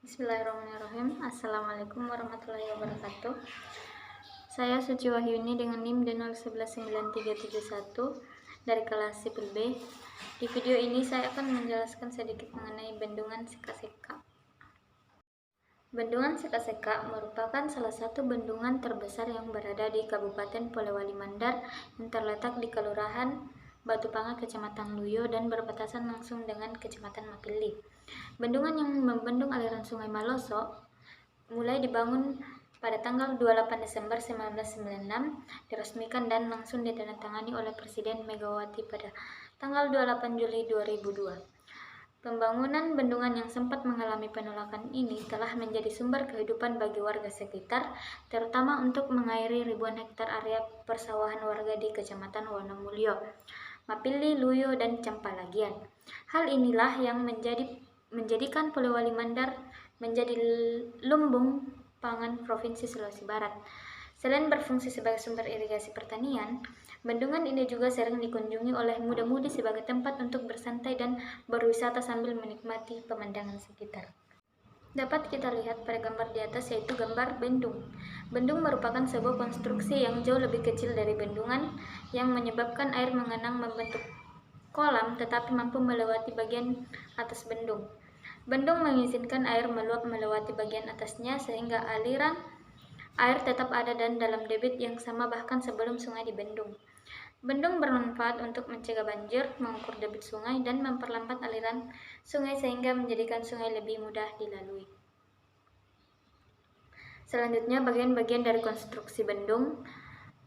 Bismillahirrahmanirrahim. Assalamualaikum warahmatullahi wabarakatuh. Saya Suci Wahyuni dengan NIM D011931 dari kelas sipil B. Di video ini saya akan menjelaskan sedikit mengenai Bendungan Sekaseka. Bendungan Sekaseka merupakan salah satu bendungan terbesar yang berada di Kabupaten Polewali Mandar yang terletak di Kelurahan Batupanga, Kecamatan Luyo, dan berbatasan langsung dengan Kecamatan Mapili. Bendungan yang membendung aliran Sungai Maloso mulai dibangun pada tanggal 28 Desember 1996, diresmikan dan langsung ditandatangani oleh Presiden Megawati pada tanggal 28 Juli 2002. Pembangunan bendungan yang sempat mengalami penolakan ini telah menjadi sumber kehidupan bagi warga sekitar, terutama untuk mengairi ribuan hektar area persawahan warga di Kecamatan Wonomulyo, Mapili, Luyo, dan Campalagian. Hal inilah yang menjadikan Polewali Mandar menjadi lumbung pangan Provinsi Sulawesi Barat. Selain berfungsi sebagai sumber irigasi pertanian, bendungan ini juga sering dikunjungi oleh muda-mudi sebagai tempat untuk bersantai dan berwisata sambil menikmati pemandangan sekitar. Dapat kita lihat pada gambar di atas, yaitu gambar bendung. Bendung merupakan sebuah konstruksi yang jauh lebih kecil dari bendungan yang menyebabkan air mengenang membentuk kolam tetapi mampu melewati bagian atas bendung. Bendung mengizinkan air meluap melewati bagian atasnya sehingga aliran air tetap ada dan dalam debit yang sama bahkan sebelum sungai dibendung. Bendung bermanfaat untuk mencegah banjir, mengukur debit sungai, dan memperlambat aliran sungai sehingga menjadikan sungai lebih mudah dilalui. Selanjutnya, bagian-bagian dari konstruksi bendung.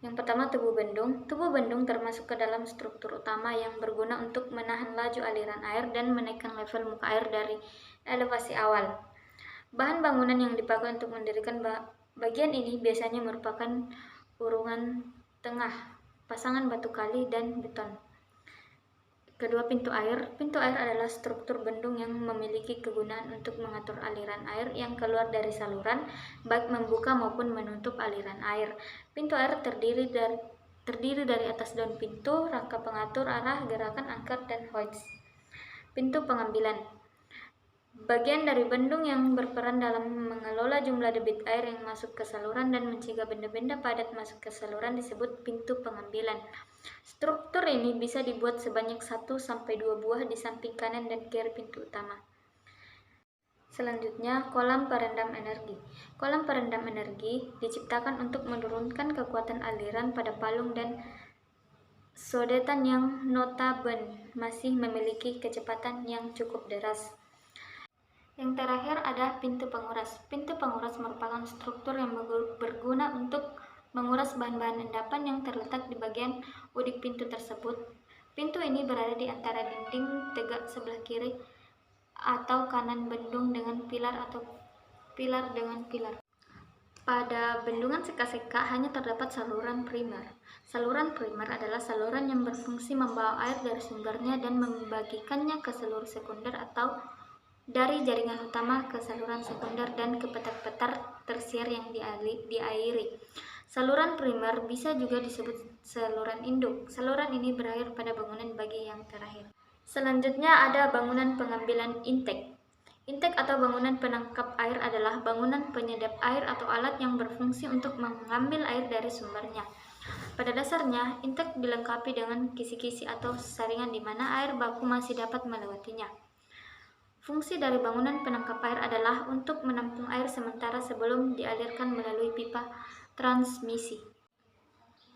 Yang pertama, tubuh bendung. Tubuh bendung termasuk ke dalam struktur utama yang berguna untuk menahan laju aliran air dan menaikkan level muka air dari elevasi awal. Bahan bangunan yang dipakai untuk mendirikan bagian ini biasanya merupakan urungan tengah, pasangan batu kali, dan beton. Kedua, pintu air. Pintu air adalah struktur bendung yang memiliki kegunaan untuk mengatur aliran air yang keluar dari saluran, baik membuka maupun menutup aliran air. Pintu air terdiri dari atas daun pintu, rangka pengatur arah, gerakan angker, dan hoist. Pintu pengambilan. Bagian dari bendung yang berperan dalam mengelola jumlah debit air yang masuk ke saluran dan mencegah benda-benda padat masuk ke saluran disebut pintu pengambilan. Struktur ini bisa dibuat sebanyak 1-2 buah di samping kanan dan kiri pintu utama. Selanjutnya, kolam perendam energi. Kolam perendam energi diciptakan untuk menurunkan kekuatan aliran pada palung dan sodetan yang notabene masih memiliki kecepatan yang cukup deras. Yang terakhir ada pintu penguras. Pintu penguras merupakan struktur yang berguna untuk menguras bahan-bahan endapan yang terletak di bagian udik pintu tersebut. Pintu ini berada di antara dinding tegak sebelah kiri atau kanan bendung dengan pilar atau pilar dengan pilar. Pada Bendungan Sekaseka hanya terdapat saluran primer. Saluran primer adalah saluran yang berfungsi membawa air dari sumbernya dan membagikannya ke seluruh sekunder atau dari jaringan utama ke saluran sekunder dan ke petar-petar tersier yang diairi. Saluran primer bisa juga disebut saluran induk. Saluran ini berakhir pada bangunan bagi yang terakhir. Selanjutnya ada bangunan pengambilan intake. Intake atau bangunan penangkap air adalah bangunan penyedap air atau alat yang berfungsi untuk mengambil air dari sumbernya. Pada dasarnya, intake dilengkapi dengan kisi-kisi atau saringan di mana air baku masih dapat melewatinya. Fungsi dari bangunan penangkap air adalah untuk menampung air sementara sebelum dialirkan melalui pipa transmisi.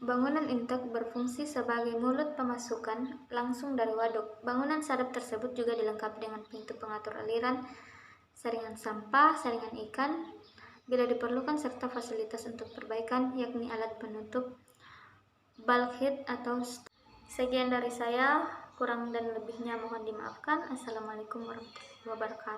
Bangunan intake berfungsi sebagai mulut pemasukan langsung dari waduk. Bangunan sadap tersebut juga dilengkapi dengan pintu pengatur aliran, saringan sampah, saringan ikan, bila diperlukan, serta fasilitas untuk perbaikan, yakni alat penutup, bulkhead atau Sekian dari saya, kurang dan lebihnya mohon dimaafkan. Assalamualaikum warahmatullahi wabarakatuh.